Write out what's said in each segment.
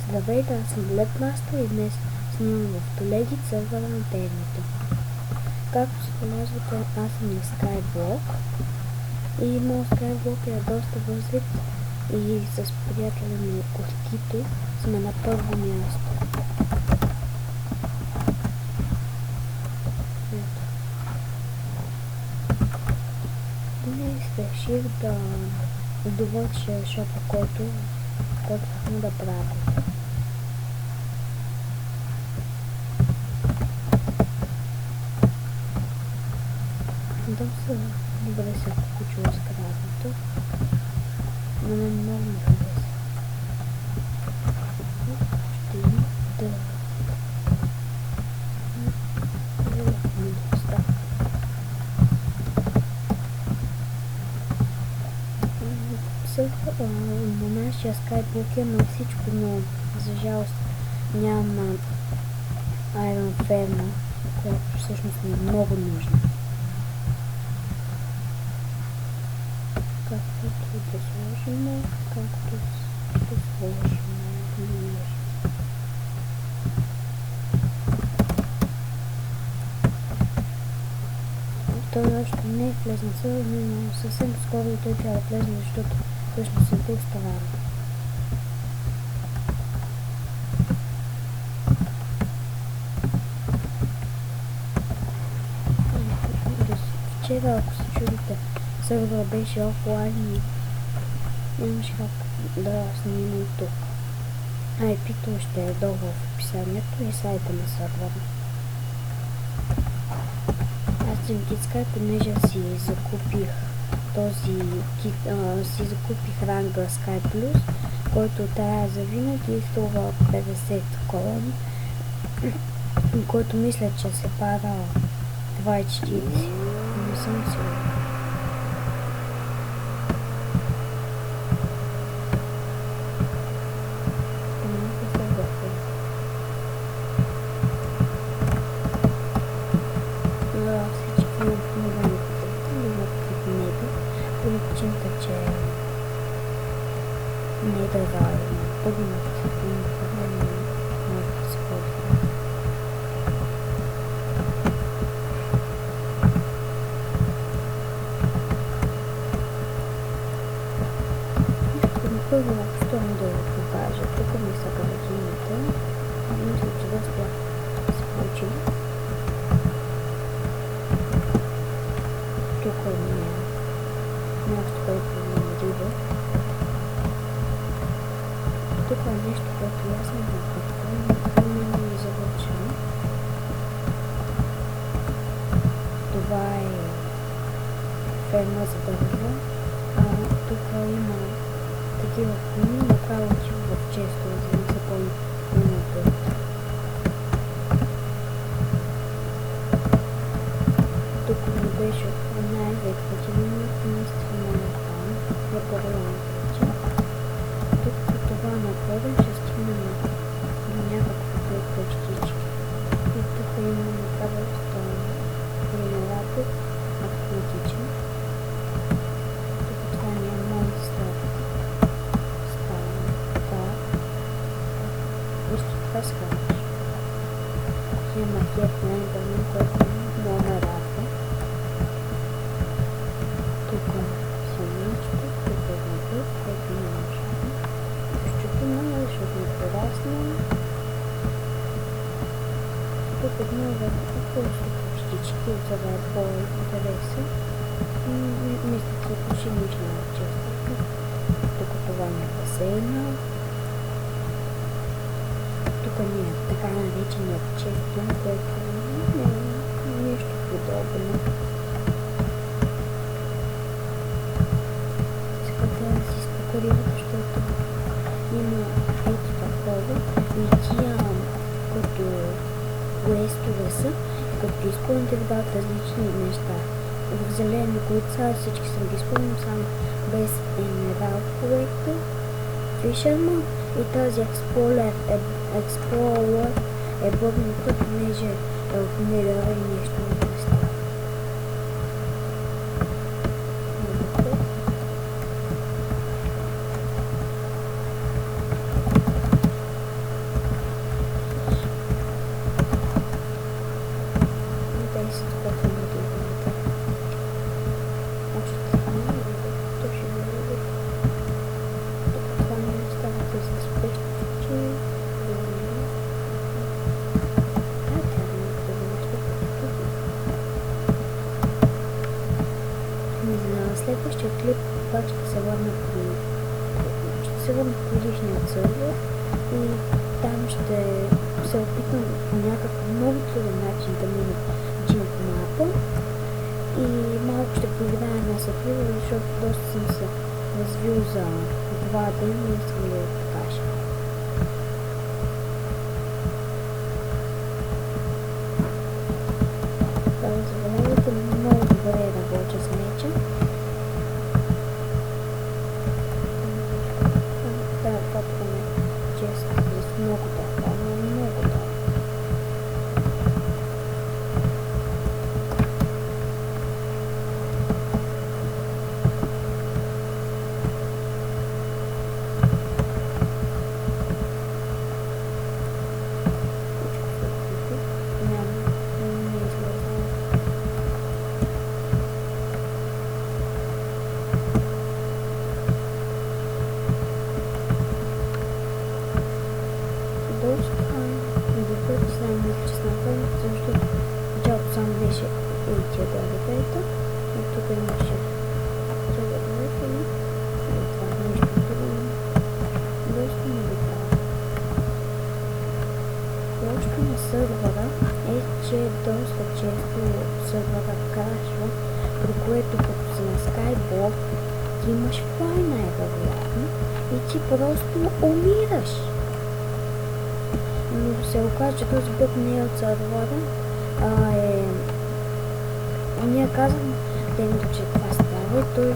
Здравейте, аз съм Лепмастър и днес снимам в Толедит сървъра на Термито. Както се забелязвате, аз съм на Skyblock и моят Skyblock е доста развит и с приятеля ми Костито сме на първо място. Днес реших да довърша шопа, който почнахме да правим. Доста добре се е получило сградата. На мен много ми хареса. Ще има да ми доста. На нашия Skyblock има всичко, но за жалост няма Iron Ferma, която всъщност ми е много нужна. Както да сложим, както ще сложим. Той още не е влезнал сервер, но съвсем скоро той трябва да влезне, защото всъщност съм по-старал. Вчера, ако се чудите, сервера беше офлайн и нямаше как да снимам тук. IP-то ще е долу в описанието и сайта на сервера. Аз съм KidSky, понеже си закупих ранга Sky Plus, който трябва за винаги и струва 50 колони, който мисля, че се пада 2,40. Не съм сигурен. Причината, че не е да пъгнат и проблеми може да се ходи. Първо опустявам да ви покажа. Тук ми са гаражините. Мисля, че доста се получи. Тук ми е място, което ми риба. Тук е нещо, което аз съм закупил, но не е завършено. Това е ферма за дърва. Тук има такива кони, направо в често, за да се по-напред. Тук ми беше най-експлозивно наистина там, в района вече. Тук по това напред ще стигнем до някакви къщички. И тук има направо генератор автоматичен. Тук това ми е монстър. Вижте, това скараш. Има хеп на интернет, който много ме радва. Тук семечко, тук е въдър, който не може. Щупина, защото е порасна. Тук отново просто къщички, за да е по-интересен. Мисля, че почти нищо не е често. Тук това ми е басейна. Тук ми е така нареченият често, който не е нещо подобно. Сега трябва да си спокойно, защото има ето такова и тия, като квестове са, като изпълните дават различни неща. В зелено, които са, всички съм ги изпълнил, само без Emerald Collector, Fisherman и тази Explorer е бъдната, понеже е от Nether и нещо не става. личният сервер и там ще се опитам по някакъв много труден начин да мина Geob мапа и малко ще проверя на сървъра, защото доста съм се развил за 2 дена и искам да го покажа. Забележете, много добре работя с меча. Тази фотка ме често с много дава, много дава. Тук имаше друга двойка и това нещо друго. Доста ми витава. Лошото на сървъра е, че доста често сървъра крашва, при което като си на Skyblock ти имаш флай най-вероятно и ти просто умираш. Но се оказа, че този бъг не е от сървъра, а е... Ние казвам Демидо, че това става и той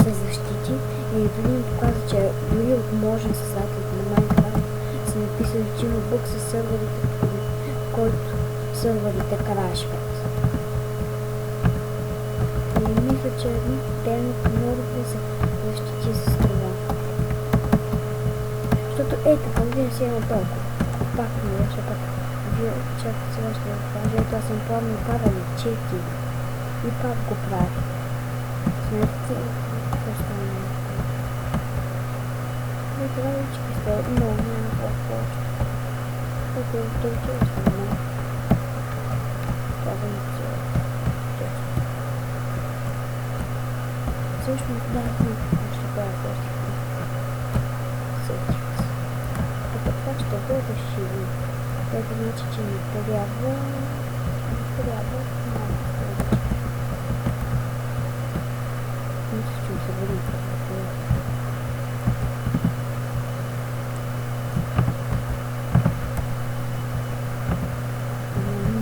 се защити и дори ми показа, че дори от можен създателите на Minecraft са написали, че има бъг със сървърите, в който сървърите крашват. И мисля, че Демидо много да се защити с това. Защото така, вие си едно толкова. Пак не беше пак. Вие чакате сега ще го кажа, ето аз съм плавно карали 4. И пак го прави. Смерти, какво стане? Не трябва да чекате, но няма какво. Което е толкова остане. Това да не се често. Всъщност да, ще правя този сетих. Като това ще го разшири. Което значи, че ми трябва малко.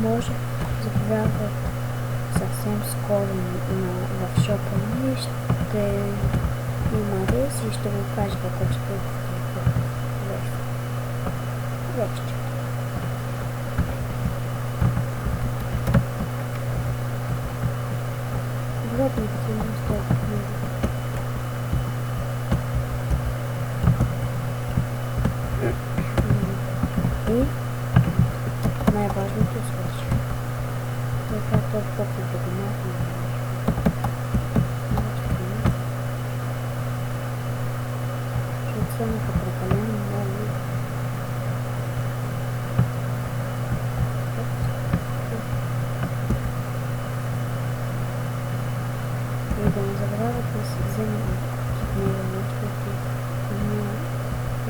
Може заповядва съвсем скоро в шопа ми ще има рез и ще го кажа какво ще вече. Вероятно да има стоят книга. И най-важното свърши. Това е този поклон да го махне. Защото станаха прекалено много. И да не забравят да се вземем китнева защото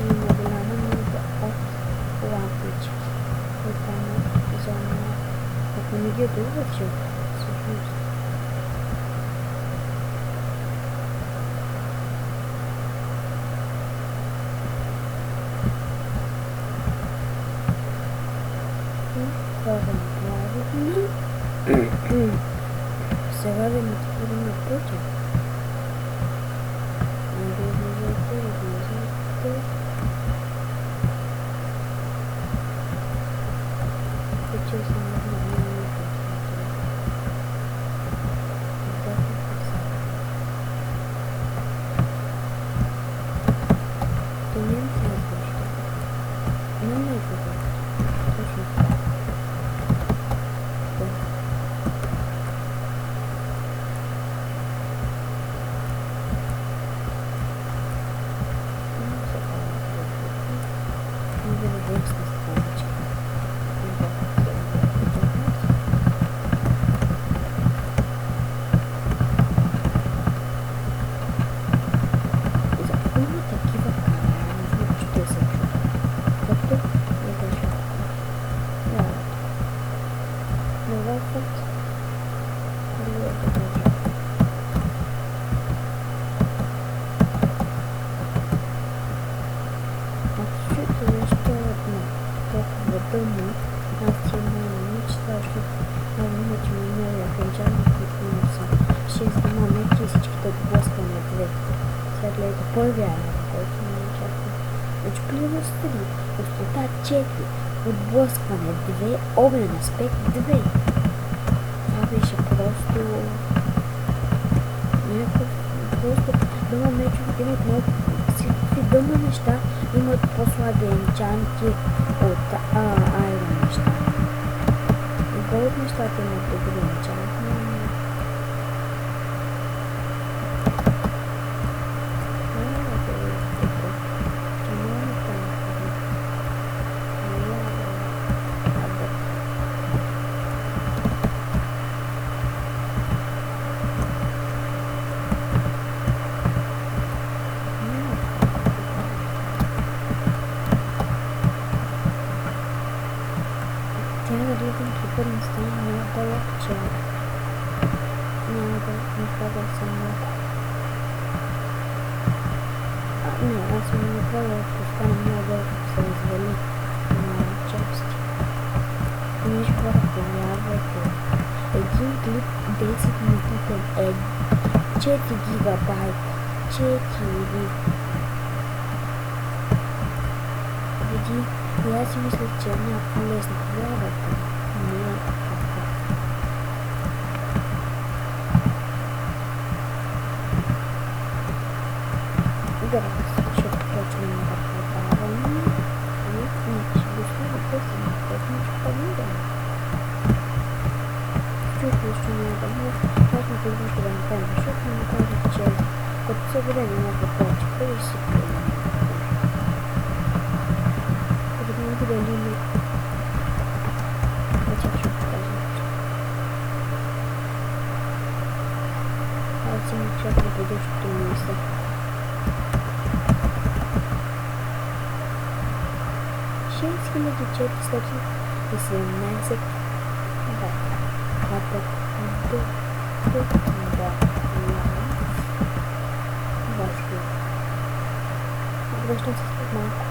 има голяма нужда от лампички. И там е зона. Ако не ги дойдат, всъщност. Това да направим. Сега да ми отворим на пътя. първия лев, който ми е чакал. Учпливост 3, острота 4, отблъскване 2, огнен аспект 2. Това беше просто някакъв, просто дума мечовете имат много всякакви дума неща, имат по-слаби енчанти от айрон неща. И голд нещата имат добри енчанти. Трябва да идвам супер не стане много дълъг чат. Няма да не хвърля съм много. Не, аз съм не хвърля, ако стане много дълъг, ако се развали на части. Нещо хора повярвайте. Един клип 10 минутен е 4 гигабайта. 4. Види, и аз си мисля, че е някакво лесно. Вярвайте. Не е така. Да, ще почнем да продаваме. И ще го сложа после на техничка помида. Чувствам, че няма да бъде. Аз не позволих да направим, защото ми казах, че като се бъде много повече, преди си приема. Като да не бъде лимит. Хотя ще покажа. Аз си ми чакам бъдещото мисля. Хиляди 417 бата. Връщам се след малко.